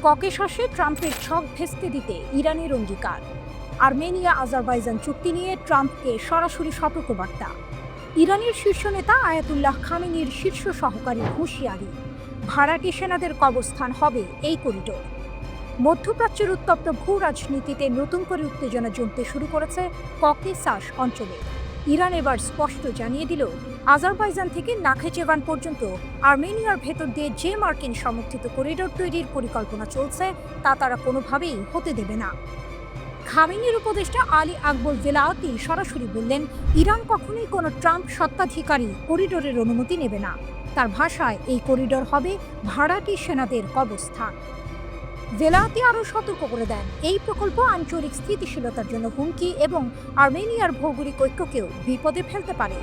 ককেশাসে ট্রাম্পের ছক ভেস্তে দিতে ইরানের অঙ্গীকার। আর্মেনিয়া আজারবাইজান চুক্তি নিয়ে ট্রাম্পকে সরাসরি সতর্কবার্তা। ইরানের শীর্ষ নেতা আয়াতুল্লাহ খামেনির শীর্ষ সহকারীর হুঁশিয়ারি, ভাড়াটে সেনাদের কবরস্থান হবে এই করিডোর। মধ্যপ্রাচ্যের উত্তপ্ত ভূ রাজনীতিতে নতুন করে উত্তেজনা জমতে শুরু করেছে ককেসাস অঞ্চলে। ইরান এবার স্পষ্ট জানিয়ে দিল, আজারবাইজান থেকে নাখেচেভান পর্যন্ত আর্মেনিয়ার ভেতর দিয়ে যে মার্কিন সমর্থিত করিডোর তৈরির পরিকল্পনা চলছে তা তারা কোনোভাবেই হতে দেবে না। খামেনির উপদেষ্টা আলী আকবর ভেলাওয়াতি সরাসরি বললেন, ইরান কখনোই কোনো ট্রাম্প স্বত্বাধিকারী করিডোরের অনুমতি নেবে না। তার ভাষায় এই করিডোর হবে ভাড়াটে সেনাদের কবরস্থান। ভেলাওয়াতি আরও সতর্ক করে দেন, এই প্রকল্প আঞ্চলিক স্থিতিশীলতার জন্য হুমকি এবং আর্মেনিয়ার ভৌগোলিক ঐক্যকেও বিপদে ফেলতে পারে।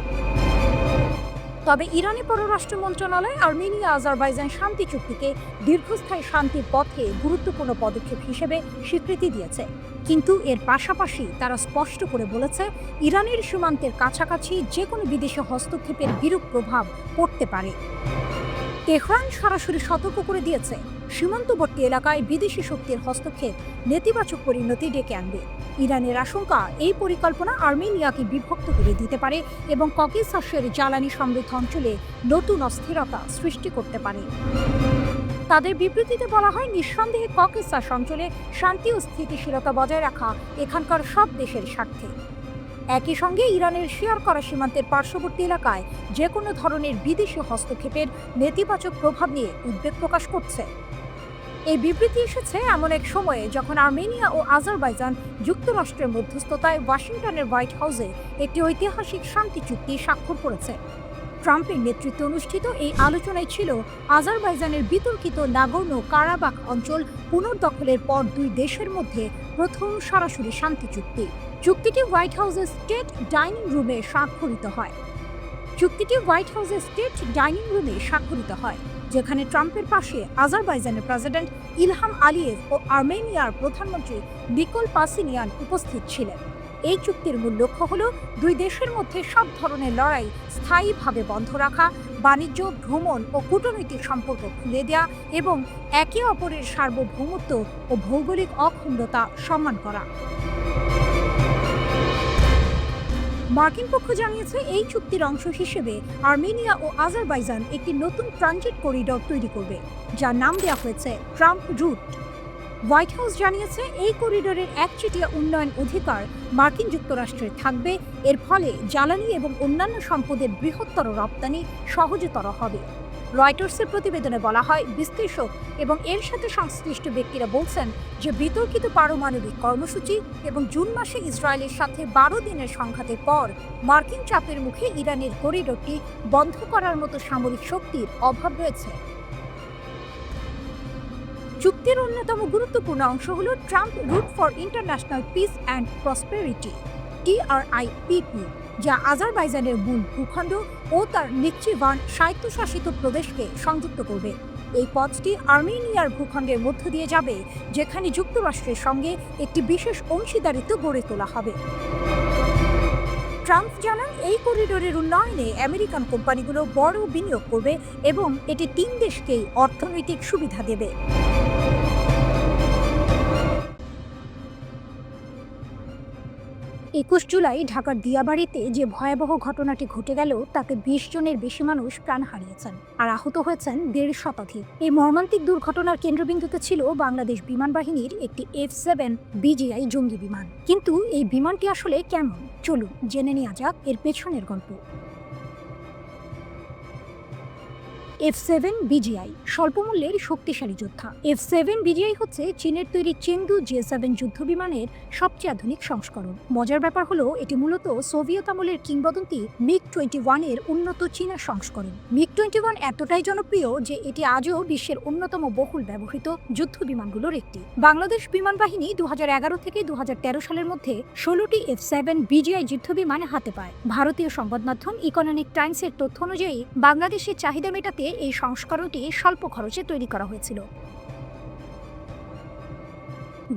তবে ইরানি পররাষ্ট্র মন্ত্রণালয় আর্মেনিয়া আজারবাইজান শান্তি চুক্তিকে দীর্ঘস্থায়ী শান্তির পথে গুরুত্বপূর্ণ পদক্ষেপ হিসেবে স্বীকৃতি দিয়েছে। কিন্তু এর পাশাপাশি তারা স্পষ্ট করে বলেছে, ইরানের সীমান্তের কাছাকাছি যে কোনো বিদেশি হস্তক্ষেপের বিরূপ প্রভাব পড়তে পারে। তেহরান সরাসরি সতর্ক করে দিয়েছে, সীমান্তবর্তী এলাকায় বিদেশি শক্তির হস্তক্ষেপ নেতিবাচক পরিণতি ডেকে আনবে। ইরানের আশঙ্কা, এই পরিকল্পনা আর্মেনিয়াকে বিভক্ত করে দিতে পারে এবং ককেসাসের জ্বালানি সমৃদ্ধ অঞ্চলে নতুন অস্থিরতা সৃষ্টি করতে পারে। তাদের বিবৃতিতে বলা হয়, নিঃসন্দেহে ককেসাস অঞ্চলে শান্তি ও স্থিতিশীলতা বজায় রাখা এখানকার সব দেশের স্বার্থে। একই সঙ্গে ইরানের শেয়ার করা সীমান্তের পার্শ্ববর্তী এলাকায় যে কোনো ধরনের বিদেশি হস্তক্ষেপের নেতিবাচক প্রভাব নিয়ে উদ্বেগ প্রকাশ করছে। এই বিবৃতি এসেছে এমন এক সময়ে যখন আর্মেনিয়া ও আজারবাইজান যুক্তরাষ্ট্রের মধ্যস্থতায় ওয়াশিংটনের হোয়াইট হাউসে একটি ঐতিহাসিক শান্তি চুক্তি স্বাক্ষর করেছে। ট্রাম্পের নেতৃত্বে অনুষ্ঠিত এই আলোচনায় ছিল আজারবাইজানের বিতর্কিত নাগোর্নো কারাবাখ অঞ্চল পুনর্দখলের পর দুই দেশের মধ্যে প্রথম সরাসরি শান্তি চুক্তি। চুক্তিটি হোয়াইট হাউসের স্টেট ডাইনিং রুমে স্বাক্ষরিত হয়, যেখানে ট্রাম্পের পাশে আজারবাইজানের প্রেসিডেন্ট ইলহাম আলিয়েভ ও আর্মেনিয়ার প্রধানমন্ত্রী নিকোল পাসিনিয়ান উপস্থিত ছিলেন। এই চুক্তির মূল লক্ষ্য হল দুই দেশের মধ্যে সব ধরনের লড়াই স্থায়ীভাবে বন্ধ রাখা, বাণিজ্য, ভ্রমণ ও কূটনৈতিক সম্পর্ক খুলে দেওয়া এবং একে অপরের সার্বভৌমত্ব ও ভৌগোলিক অখণ্ডতা সম্মান করা। মার্কিন পক্ষ জানিয়েছে, এই চুক্তির অংশ হিসেবে আর্মেনিয়া ও আজারবাইজান একটি নতুন ট্রানজিট করিডোর তৈরি করবে, যার নাম দেওয়া হয়েছে ট্রাম্প রুট। হোয়াইট হাউস জানিয়েছে, এই করিডোরের একচেটিয়া উন্নয়ন অধিকার মার্কিন যুক্তরাষ্ট্রের থাকবে। এর ফলে জ্বালানি এবং অন্যান্য সম্পদের বৃহত্তর রপ্তানি সহজতর হবে। রয়টার্সের প্রতিবেদনে বলা হয়, বিশ্লেষক এবং এর সাথে সংশ্লিষ্ট ব্যক্তিরা বলছেন যে বিতর্কিত পারমাণবিক কর্মসূচি এবং জুন মাসে ইসরায়েলের সাথে 12 দিনের সংঘাতের পর মার্কিন চাপের মুখে ইরানের করিডোরটি বন্ধ করার মতো সামরিক শক্তির অভাব রয়েছে। চুক্তির অন্যতম গুরুত্বপূর্ণ অংশ হল Trump route for international peace and prosperity (TRIPP), যা আজারবাইজানের মূল ভূখণ্ড ও তার নাখচিভান স্বায়ত্তশাসিত প্রদেশকে সংযুক্ত করবে। এই পথটি আর্মেনিয়ার ভূখণ্ডের মধ্য দিয়ে যাবে, যেখানে যুক্তরাষ্ট্রের সঙ্গে একটি বিশেষ অংশীদারিত্ব গড়ে তোলা হবে। ট্রাম্প জানান, এই করিডোরের উন্নয়নে আমেরিকান কোম্পানিগুলো বড় বিনিয়োগ করবে এবং এটি তিন দেশকেই অর্থনৈতিক সুবিধা দেবে। 21 জুলাই ঢাকার দিয়াবাড়িতে যে ভয়াবহ ঘটনাটি ঘটে গেল তাতে 20 জনের বেশি মানুষ প্রাণ হারিয়েছেন আর আহত হয়েছেন 1.5 শতাধিক। এই মর্মান্তিক দুর্ঘটনার কেন্দ্রবিন্দুতে ছিল বাংলাদেশ বিমান বাহিনীর একটি F-7 BGI জঙ্গি বিমান। কিন্তু এই বিমানটি আসলে কেমন, চলুন জেনে নেওয়া যাক এর পেছনের গল্প। F-7 BGI স্বল্পমূল্যের শক্তিশালী যোদ্ধা। F-7 BGI হচ্ছে চীনের তৈরি চেংদু J-7 যুদ্ধ বিমানের সবচেয়ে আধুনিক সংস্করণ। মজার ব্যাপার হলো, এটি মূলত সোভিয়েত আমলের কিংবদন্তি MiG-21 এর উন্নত চীনা সংস্করণ। MiG-21 এতটাই জনপ্রিয় যে এটি আজও বিশ্বের অন্যতম বহুল ব্যবহৃত যুদ্ধ বিমানগুলোর একটি। বাংলাদেশ বিমান বাহিনী 2011 থেকে 2013 সালের মধ্যে 16টি F-7 BGI যুদ্ধ বিমান হাতে পায়। ভারতীয় সংবাদ মাধ্যম ইকোনমিক টাইমসের তথ্য অনুযায়ী বাংলাদেশের চাহিদা মেটাতে এই সংস্করণটি স্বল্প খরচে তৈরি করা হয়েছিল।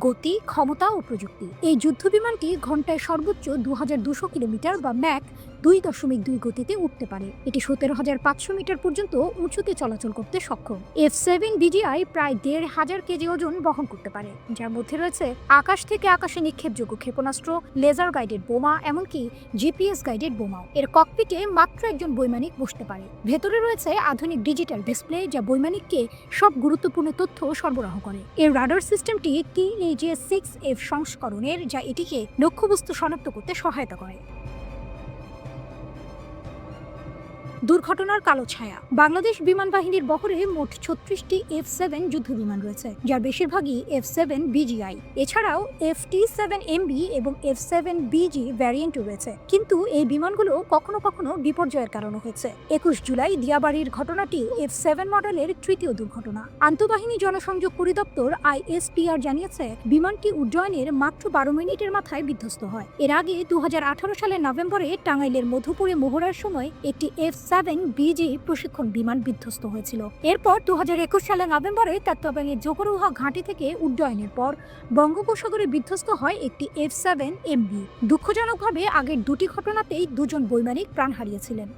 গতি, ক্ষমতা ও প্রযুক্তি। এই যুদ্ধ বিমানটি ঘন্টায় সর্বোচ্চ 2200 কিলোমিটার বা ম্যাক 2.2 গতিতে উঠতে পারে। এটি 17,500 মিটার পর্যন্ত উঁচুতে চলাচল করতে সক্ষম। F-7BGI প্রায় 1,500 কেজি ওজন বহন করতে পারে, যার মধ্যে রয়েছে আকাশ থেকে আকাশে নিক্ষেপযোগ্য ক্ষেপণাস্ত্র, লেজার গাইডেড বোমা, এমনকি জিপিএস গাইডেড বোমাও। এর ককপিটে মাত্র একজন বৈমানিক বসতে পারে। ভেতরে রয়েছে আধুনিক ডিজিটাল ডিসপ্লে, যা বৈমানিককে সব গুরুত্বপূর্ণ তথ্য সরবরাহ করে। এর রাডার সিস্টেমটি TAJ-6F সংস্করণের, যা এটিকে লক্ষ্যবস্তু শনাক্ত করতে সহায়তা করে। দুর্ঘটনার কালো ছায়া। বাংলাদেশ বিমান বাহিনীর বহরে মোট 36টি F-7 যুদ্ধ বিমান রয়েছে, যার বেশিরভাগই F-7BGI। এছাড়াও FT-7MB এবং F-7BG ভ্যারিয়েন্টও রয়েছে, কিন্তু এই বিমানগুলো কখনো কখনো বিপর্যয়ের কারণ হয়েছে। 21 জুলাই দিয়াবাড়ির ঘটনাটি F-7 মডেলের তৃতীয় দুর্ঘটনা। আন্তঃবাহিনী জনসংযোগ পরিদপ্তর ISPR জানিয়েছে বিমানটি উড্ডয়নের মাত্র 12 মিনিটের মাথায় বিধ্বস্ত হয়। এর আগে 2018 সালের নভেম্বরে টাঙ্গাইলের মধুপুরে মহড়ার সময় একটি F-7BG প্রশিক্ষণ বিমান বিধ্বস্ত হয়েছিল। এরপর 2021 সালের নভেম্বরে তেত্তাবাড়ির জোকরুহা ঘাঁটি থেকে উড্ডয়নের পর বঙ্গোপসাগরে বিধ্বস্ত হয় একটি F-7MB। দুঃখজনকভাবে আগের দুটি ঘটনাতেই দুজন বৈমানিক প্রাণ হারিয়েছিলেন।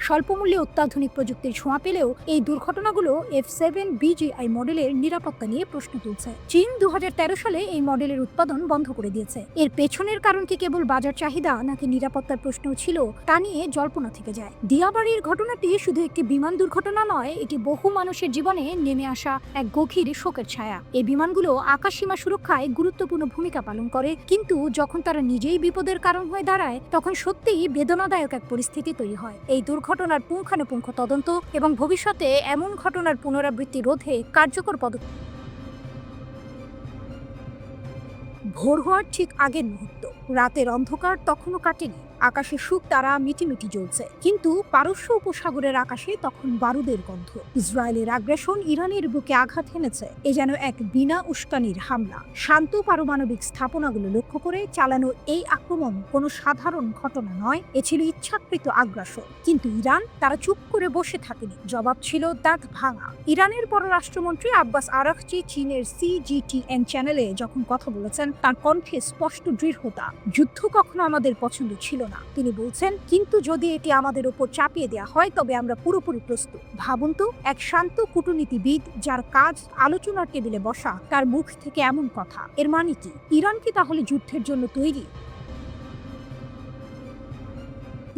স্বল্পমূল্যে অত্যাধুনিক প্রযুক্তির ছোঁয়া পেলেও এই দুর্ঘটনাগুলো F-7BGI মডেলের নিরাপত্তা নিয়ে প্রশ্ন তুলছে। চীন 2013 সালে এই মডেলের উৎপাদন বন্ধ করে দিয়েছে। এর পেছনের কারণ কি কেবল বাজার চাহিদা নাকি নিরাপত্তার প্রশ্নও ছিল, তা নিয়ে জল্পনা থেকে যায়। দিয়াবাড়ির ঘটনাটি শুধু একটি বিমান দুর্ঘটনা নয়, এটি বহু মানুষের জীবনে নেমে আসা এক গভীর শোকের ছায়া। এই বিমানগুলো আকাশসীমা সুরক্ষায় গুরুত্বপূর্ণ ভূমিকা পালন করে, কিন্তু যখন তারা নিজেই বিপদের কারণ হয়ে দাঁড়ায়, তখন সত্যিই বেদনাদায়ক এক পরিস্থিতি তৈরি হয়। এই ঘটনার পুঙ্খানুপুঙ্খ তদন্ত এবং ভবিষ্যতে এমন ঘটনার পুনরাবৃত্তি রোধে কার্যকর পদক্ষেপ। ভোর হওয়ার ঠিক আগের মুহূর্ত, রাতের অন্ধকার তখনও কাটেনি। আকাশে সুখ তারা মিটিমিটি জ্বলছে, কিন্তু পারস্য উপসাগরের আকাশে তখন বারুদের গন্ধ। ইসরায়েলের আগ্রাসন ইরানের বুকে আঘাত হেনেছে। এ যেন এক বিনা উস্কানির হামলা। শান্ত পারমাণবিক স্থাপনাগুলো লক্ষ্য করে চালানো এই আক্রমণ কোনো সাধারণ ঘটনা নয়, এ ছিল ইচ্ছাকৃত আগ্রাসন। কিন্তু ইরান তারা চুপ করে বসে থাকেনি, জবাব ছিল দাঁত ভাঙা। ইরানের পররাষ্ট্রমন্ত্রী আব্বাস আরাকচি চীনের CGTN চ্যানেলে যখন কথা বলেছেন, তার কণ্ঠে স্পষ্ট দৃঢ়তা। যুদ্ধ কখনো আমাদের পছন্দ ছিল না, তিনি বলছেন, কিন্তু যদি এটি আমাদের উপর চাপিয়ে দেওয়া হয় তবে আমরা পুরোপুরি প্রস্তুত। ভাবুন তো, এক শান্ত কূটনীতিবিদ যার কাজ আলোচনার টেবিলে বসা, তার মুখ থেকে এমন কথা। এর মানে কি ইরান কি তাহলে যুদ্ধের জন্য তৈরি?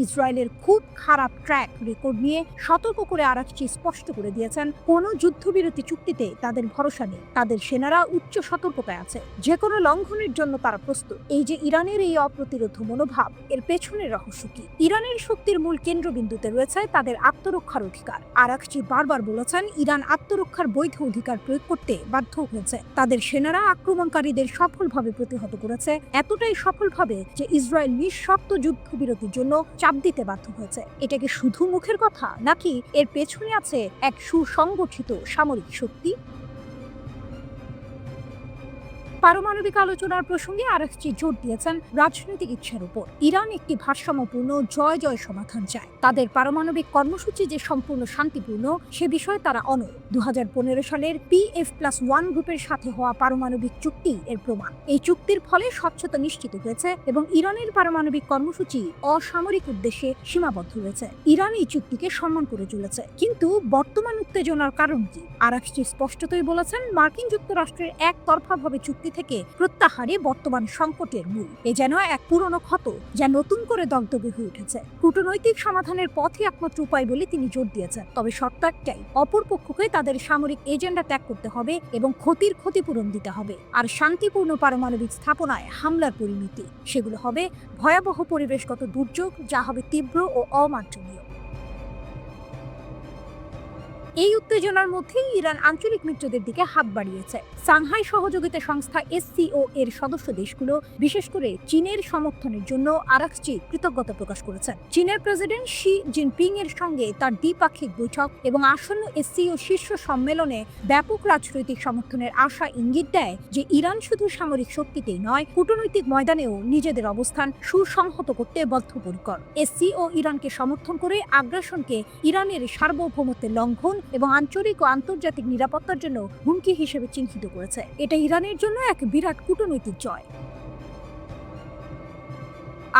ইসরায়েলের খুব খারাপ ট্র্যাক রেকর্ড নিয়ে সতর্ক করে আরাকচি স্পষ্ট করে দিয়েছেন, কোনো যুদ্ধবিরতি চুক্তিতে তাদের ভরসা নেই। তাদের সেনারা উচ্চ সতর্কতায় আছে, যে কোনো লঙ্ঘনের জন্য তারা প্রস্তুত। এই যে ইরানের এই অপ্রতিরোধ মনোভাব, এর পেছনের রহস্য কি? ইরানের শক্তির মূল কেন্দ্রবিন্দুতে রয়েছে তাদের আত্মরক্ষার অধিকার। আরাকচি বারবার বলেছেন, ইরান আত্মরক্ষার বৈধ অধিকার প্রয়োগ করতে বাধ্য হয়েছে। তাদের সেনারা আক্রমণকারীদের সফলভাবে প্রতিহত করেছে, এতটাই সফলভাবে যে ইসরায়েল নিঃশর্ত যুদ্ধবিরতির জন্য চাপ দিতে বাধ্য হয়েছে। এটা কি শুধু মুখের কথা, নাকি এর পেছনে আছে এক সুসংগঠিত সামরিক শক্তি? পারমাণবিক আলোচনার প্রসঙ্গে আরাকচি জোর দিয়েছেন রাজনৈতিক ইচ্ছার উপর। ইরান একটি ভারসাম্যপূর্ণ জয় জয় সমাধান চায়। তাদের পারমাণবিক কর্মসূচি যে সম্পূর্ণ শান্তিপূর্ণ, সে বিষয়ে তারা অনড়। 2015 সালের PF+1 গ্রুপের সাথে হওয়া পারমাণবিক চুক্তি এর প্রমাণ। এই চুক্তির ফলে স্বচ্ছতা নিশ্চিত হয়েছে এবং ইরানের পারমাণবিক কর্মসূচি অসামরিক উদ্দেশ্যে সীমাবদ্ধ রয়েছে। ইরান এই চুক্তিকে সম্মান করে চলেছে, কিন্তু বর্তমান উত্তেজনার কারণ কি? আরাকচি স্পষ্টতই বলেছেন, মার্কিন যুক্তরাষ্ট্রের একতরফাভাবে চুক্তি থেকে প্রত্যাহারে বর্তমান সংকটের মূল। এ যেন এক পুরনো ক্ষত যা নতুন করে দগ্ধ হয়ে উঠেছে। কূটনৈতিক সমাধানের পথই একমাত্র উপায় বলে তিনি জোর দিয়েছেন। তবে শর্ত একটাই, অপর পক্ষকে তাদের সামরিক এজেন্ডা ত্যাগ করতে হবে এবং ক্ষতির ক্ষতিপূরণ দিতে হবে। আর শান্তিপূর্ণ পারমাণবিক স্থাপনায় হামলার পরিণতি, সেগুলো হবে ভয়াবহ পরিবেশগত দুর্যোগ, যা হবে তীব্র ও অমার্জনীয়। এই উত্তেজনার মধ্যেই ইরান আঞ্চলিক মিত্রদের দিকে হাত বাড়িয়েছে। সাংহাই সহযোগিতা সংস্থা SCO এর সদস্য দেশগুলো, বিশেষ করে চীনের সমর্থনের জন্য আরাকচি কৃতজ্ঞতা প্রকাশ করেছেন। চীনের প্রেসিডেন্ট শি জিনপিং এর সঙ্গে তার দ্বিপাক্ষিক বৈঠক এবং আসন্ন SCO শীর্ষ সম্মেলনে ব্যাপক রাজনৈতিক সমর্থনের আশা ইঙ্গিত দেয় যে ইরান শুধু সামরিক শক্তিতেই নয়, কূটনৈতিক ময়দানেও নিজেদের অবস্থান সুসংহত করতে বদ্ধপরিকর। SCO ইরানকে সমর্থন করে আগ্রাসনকে ইরানের সার্বভৌমত্বের লঙ্ঘন এবং আঞ্চলিক ও আন্তর্জাতিক নিরাপত্তার জন্য হুমকি হিসেবে চিহ্নিত করেছে। এটা ইরানের জন্য এক বিরাট কূটনৈতিক জয়।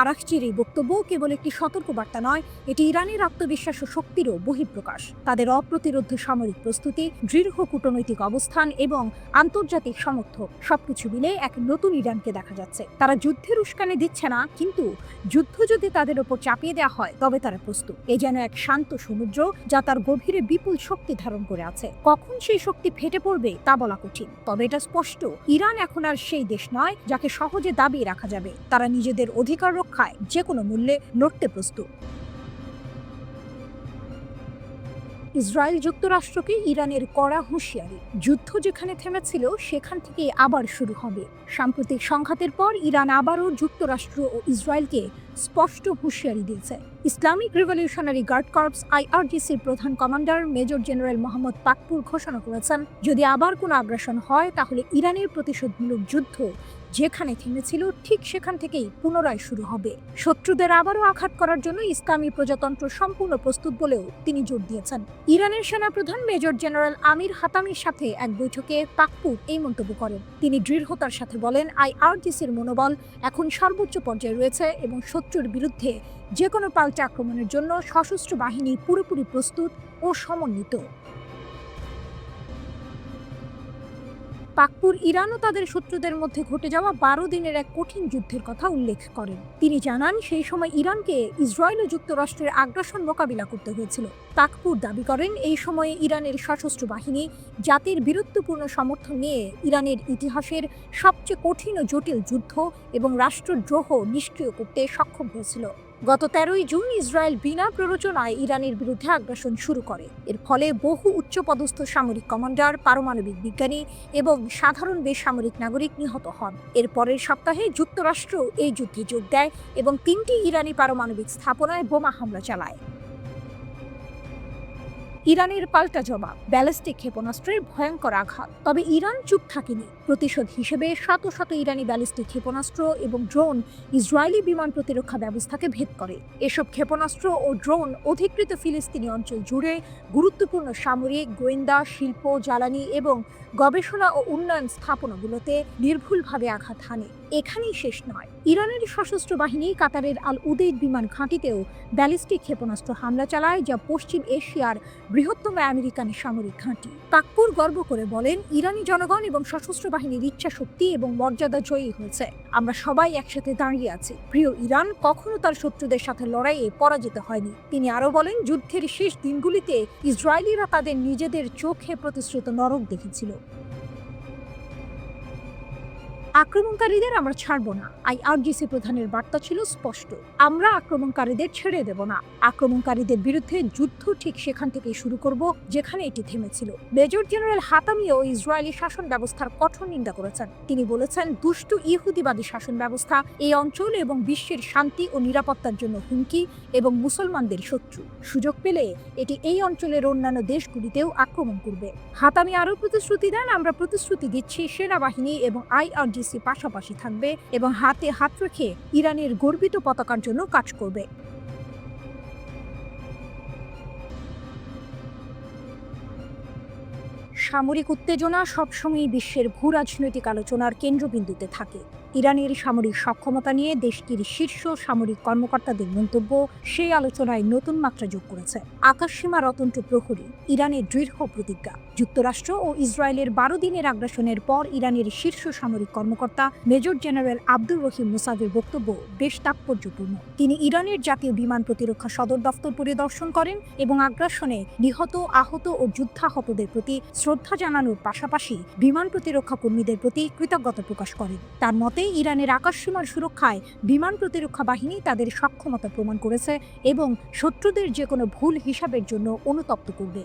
আরাকচির এই বক্তব্য কেবল একটি সতর্কবার্তা নয়, এটি ইরানের আত্মবিশ্বাস ও শক্তিরও বহিঃপ্রকাশ। তাদের অপ্রতিরোধ্য সামরিক প্রস্তুতি, দৃঢ় কূটনৈতিক অবস্থান এবং আন্তর্জাতিক সমর্থন সবকিছু মিলে এক নতুন ইরানকে দেখা যাচ্ছে। তারা যুদ্ধের উস্কানি দিচ্ছে না, কিন্তু যুদ্ধ যদি তাদের ওপর চাপিয়ে দেওয়া হয় তবে তারা প্রস্তুত। এ যেন এক শান্ত সমুদ্র যা তার গভীরে বিপুল শক্তি ধারণ করে আছে। কখন সেই শক্তি ফেটে পড়বে তা বলা কঠিন, তবে এটা স্পষ্ট, ইরান এখন আর সেই দেশ নয় যাকে সহজে দাবিয়ে রাখা যাবে। তারা নিজেদের অধিকার রক্ষায় যে কোনো মূল্যে লড়তে প্রস্তুত। ইসরায়েল যুক্তরাষ্ট্রকে ইরানের কড়া হুঁশিয়ারি, যুদ্ধ যেখানে থেমেছিল সেখান থেকে আবার শুরু হবে। সাম্প্রতিক সংঘাতের পর ইরান আবারও যুক্তরাষ্ট্র ও ইসরায়েলকে স্পষ্ট হুঁশিয়ারি দিয়েছে। ইসলামিক রিভলিউশনারি গার্ড কর্পস IRGCর প্রধান commander major general Mohammad Pakpour ঘোষণা করেছেন, যদি আবার কোনো আগ্রাসন হয় তাহলে ইরানের প্রতিশোধমূলক যুদ্ধ যেখানে থেমেছিল ঠিক সেখান থেকেই পুনরায় শুরু হবে। শত্রুদের আবারও আঘাত করার জন্য ইসলামী প্রজাতন্ত্র সম্পূর্ণ প্রস্তুত বলেও তিনি জোর দিয়েছেন। ইরানের সেনাপ্রধান মেজর জেনারেল আমির হাতামির সাথে এক বৈঠকে পাকপুর এই মন্তব্য করেন। তিনি দৃঢ়তার সাথে বলেন, IRGCর মনোবল এখন সর্বোচ্চ পর্যায়ে রয়েছে এবং শত্রুর বিরুদ্ধে যে কোনো পাল্টা আক্রমণের জন্য সশস্ত্র বাহিনী পুরোপুরি প্রস্তুত ও সমন্বিত। পাকপুর ইরান ও তাদের শত্রুদের মধ্যে ঘটে যাওয়া 12 দিনের এক কঠিন যুদ্ধের কথা উল্লেখ করেন। তিনি জানান, সেই সময় ইরানকে ইসরায়েল ও যুক্তরাষ্ট্রের আগ্রাসন মোকাবিলা করতে হয়েছিল। পাকপুর দাবি করেন, এই সময়ে ইরানের সশস্ত্র বাহিনী জাতির বীরত্বপূর্ণ সমর্থন নিয়ে ইরানের ইতিহাসের সবচেয়ে কঠিন ও জটিল যুদ্ধ এবং রাষ্ট্রদ্রোহ নিষ্ক্রিয় করতে সক্ষম হয়েছিল। গত 13ই জুন ইসরায়েল বিনা প্ররোচনায় ইরানের বিরুদ্ধে আগ্রাসন শুরু করে। এর ফলে বহু উচ্চপদস্থ সামরিক কমান্ডার, পারমাণবিক বিজ্ঞানী এবং সাধারণ বেসামরিক নাগরিক নিহত হন। এর পরের সপ্তাহে যুক্তরাষ্ট্র এই যুদ্ধে যোগ দেয় এবং 3টি ইরানি পারমাণবিক স্থাপনায় বোমা হামলা চালায়। ইরানের পাল্টা জবাব, ব্যালিস্টিক ক্ষেপণাস্ত্রের ভয়ঙ্কর আঘাত। তবে ইরান চুপ থাকেনি। প্রতিশোধ হিসেবে শত শত ইরানি ব্যালিস্টিক ক্ষেপণাস্ত্র এবং ড্রোন ইসরায়েলি বিমান প্রতিরক্ষা ব্যবস্থাকে ভেদ করে। এসব ক্ষেপণাস্ত্র ও ড্রোন অধিকৃত ফিলিস্তিনি অঞ্চল জুড়ে গুরুত্বপূর্ণ সামরিক, গোয়েন্দা, শিল্প, জ্বালানি এবং গবেষণা ও উন্নয়ন স্থাপনাগুলোতে নির্ভুলভাবে আঘাত হানে। এখানেই শেষ নয়, ইরানের সশস্ত্র বাহিনী কাতারের আল উদেইদ বিমান ঘাঁটিতেও ব্যালিস্টিক ক্ষেপণাস্ত্র হামলা চালায়, যা পশ্চিম এশিয়ার বৃহত্তম আমেরিকান সামরিক ঘাঁটি। পাকপুর গর্ব করে বলেন, ইরানি জনগণ এবং সশস্ত্র বাহিনীর ইচ্ছা শক্তি এবং মর্যাদা জয়ী হয়েছে। আমরা সবাই একসাথে দাঁড়িয়ে আছি। প্রিয় ইরান কখনো তার শত্রুদের সাথে লড়াইয়ে পরাজিত হয়নি। তিনি আরো বলেন, যুদ্ধের শেষ দিনগুলিতে ইসরায়েলিরা তাদের নিজেদের চোখে প্রতিশ্রুত নরক দেখেছিল। আক্রমণকারীদের আমরা ছাড়ব না। IRGC প্রধানের বার্তা ছিল স্পষ্ট, আমরা আক্রমণকারীদের ছেড়ে দেব না। আক্রমণকারীদের বিরুদ্ধে যুদ্ধ ঠিক সেখান থেকেই শুরু করব যেখানে এটি থেমেছিল। মেজর জেনারেল হাতামিও ইসরায়েলি শাসন ব্যবস্থার কঠোর নিন্দা করেছেন। তিনি বলেছেন, দুষ্ট ইহুদিবাদী শাসন ব্যবস্থা এই অঞ্চল এবং বিশ্বের শান্তি ও নিরাপত্তার জন্য হুমকি এবং মুসলমানদের শত্রু। সুযোগ পেলে এটি এই অঞ্চলের অন্যান্য দেশগুলিতেও আক্রমণ করবে। হাতামি আরও প্রতিশ্রুতি দেন, আমরা প্রতিশ্রুতি দিচ্ছি সেনাবাহিনী এবং IRGC পাশাপাশি থাকবে এবং হাতে হাত রেখে ইরানের গর্বিত পতাকার জন্য কাজ করবে। সামরিক উত্তেজনা সবসময়ই বিশ্বের ভূরাজনৈতিক আলোচনার কেন্দ্রবিন্দুতে থাকে। ইরানের সামরিক সক্ষমতা নিয়ে দেশটির শীর্ষ সামরিক কর্মকর্তাদের মন্তব্য সেই আলোচনায় নতুন মাত্রা যোগ করেছে। আকাশসীমা রতন্ত্র প্রহরী, ইরানের দৃঢ় প্রতিজ্ঞা। যুক্তরাষ্ট্র ও ইসরায়েলের 12 দিনের আগ্রাসনের পর ইরানের শীর্ষ সামরিক কর্মকর্তা মেজর জেনারেল আব্দুর রহিম মুসাভির বক্তব্য বেশ তাৎপর্যপূর্ণ। তিনি ইরানের জাতীয় বিমান প্রতিরক্ষা সদর দফতর পরিদর্শন করেন এবং আগ্রাসনে নিহত, আহত ও যুদ্ধাহতদের প্রতি শ্রদ্ধা জানানোর পাশাপাশি বিমান প্রতিরক্ষা কর্মীদের প্রতি কৃতজ্ঞতা প্রকাশ করেন। তার মতে, ইরানের আকাশসীমার সুরক্ষায় বিমান প্রতিরক্ষা বাহিনী তাদের সক্ষমতা প্রমাণ করেছে এবং শত্রুদের যে কোনো ভুল হিসাবের জন্য অনুতপ্ত করবে।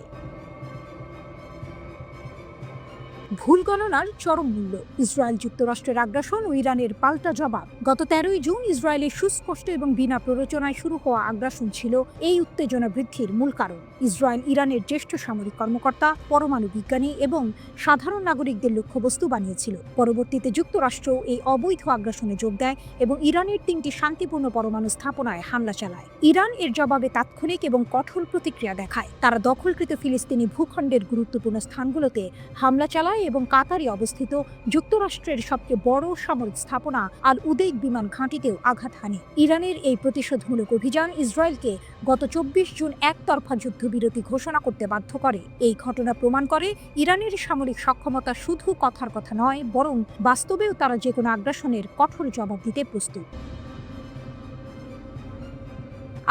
ভুল গণনার চরম মূল্য, ইসরায়েল যুক্তরাষ্ট্রের আগ্রাসন ও ইরানের পাল্টা জবাব। গত 13ই জুন ইসরায়েলের সুস্পষ্ট এবং বিনা প্ররোচনায় শুরু হওয়া আগ্রাসন ছিল এই উত্তেজনা বৃদ্ধির মূল কারণ। ইসরায়েল ইরানের জ্যেষ্ঠ সামরিক কর্মকর্তা, পরমাণু বিজ্ঞানী এবং সাধারণ নাগরিকদের লক্ষ্যবস্তু বানিয়েছিল। পরবর্তীতে যুক্তরাষ্ট্র এই অবৈধ আগ্রাসনে যোগ দেয় এবং ইরানের 3টি শান্তিপূর্ণ পরমাণু স্থাপনায় হামলা চালায়। ইরান এর জবাবে তাৎক্ষণিক এবং কঠোর প্রতিক্রিয়া দেখায়। তারা দখলকৃত ফিলিস্তিনি ভূখণ্ডের গুরুত্বপূর্ণ স্থানগুলোতে হামলা চালায় দুবাই এবং কাতারে অবস্থিত যুক্তরাষ্ট্রের সবচেয়ে বড় সামরিক স্থাপনা আল উদেইদ বিমান ঘাঁটিতেও আঘাত হানে। ইরানের এই প্রতিশোধমূলক অভিযান ইসরায়েলকে গত ২৪ জুন একতরফা যুদ্ধবিরতি ঘোষণা করতে বাধ্য করে। এই ঘটনা প্রমাণ করে ইরানের সামরিক সক্ষমতা শুধু কথার কথা নয়, বরং বাস্তবেও তারা যে কোনো আগ্রাসনের কঠোর জবাব দিতে প্রস্তুত।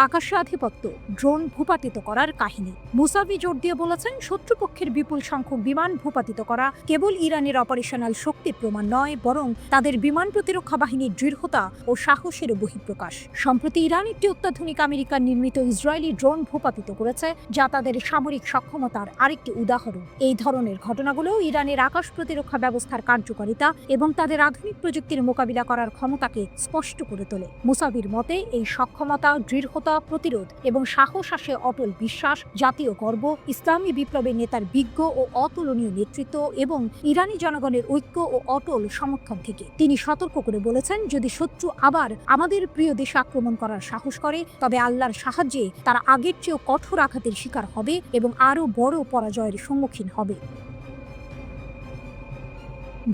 আকাশে আধিপত্য, ড্রোন ভূপাতিত করার কাহিনী। মুসাভি জোর দিয়ে বলেছেন, শত্রুপক্ষের বিপুল সংখ্যক বিমান ভূপাতিত করা কেবল ইরানের অপারেশনাল শক্তির প্রমাণ নয়, বরং তাদের বিমান প্রতিরক্ষা বাহিনীর দৃঢ়তা ও সাহসের বহিঃপ্রকাশ। সম্প্রতি ইরান একটি অত্যাধুনিক আমেরিকান নির্মিত ইসরায়েলি ড্রোন ভূপাতিত করেছে, যা তাদের সামরিক সক্ষমতার আরেকটি উদাহরণ। এই ধরনের ঘটনাগুলো ইরানের আকাশ প্রতিরক্ষা ব্যবস্থার কার্যকারিতা এবং তাদের আধুনিক প্রযুক্তির মোকাবিলা করার ক্ষমতাকে স্পষ্ট করে তোলে। মুসাভির মতে, এই সক্ষমতা, দৃঢ়তা, প্রতিরোধ এবং সাহস আসে অটল বিশ্বাস, জাতীয় গর্ব, ইসলামী বিপ্লবের নেতার বিজ্ঞ ও অতুলনীয় নেতৃত্ব এবং ইরানি জনগণের ঐক্য ও অটল সমর্থন থেকে। তিনি সতর্ক করে বলেছেন, যদি শত্রু আবার আমাদের প্রিয় দেশে আক্রমণ করার সাহস করে, তবে আল্লাহর সাহায্যে তারা আগের চেয়েও কঠোর আঘাতের শিকার হবে এবং আরও বড় পরাজয়ের সম্মুখীন হবে।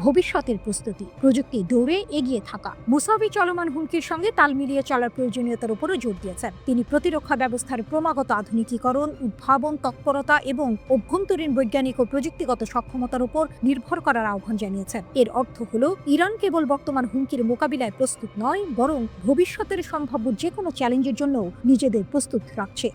ভবিষ্যতের প্রস্তুতি, প্রযুক্তি দৌড়ে এগিয়ে থাকা। মুসাভি চলমান হুমকির সঙ্গে তাল মিলিয়ে চলার প্রয়োজনীয়তার উপরও জোর দিয়েছেন। তিনি প্রতিরক্ষা ব্যবস্থার ক্রমাগত আধুনিকীকরণ, উদ্ভাবন, তৎপরতা এবং অভ্যন্তরীণ বৈজ্ঞানিক ও প্রযুক্তিগত সক্ষমতার উপর নির্ভর করার আহ্বান জানিয়েছেন। এর অর্থ হল, ইরান কেবল বর্তমান হুমকির মোকাবিলায় প্রস্তুত নয়, বরং ভবিষ্যতের সম্ভাব্য যে কোনো চ্যালেঞ্জের জন্য নিজেদের প্রস্তুত রাখছে।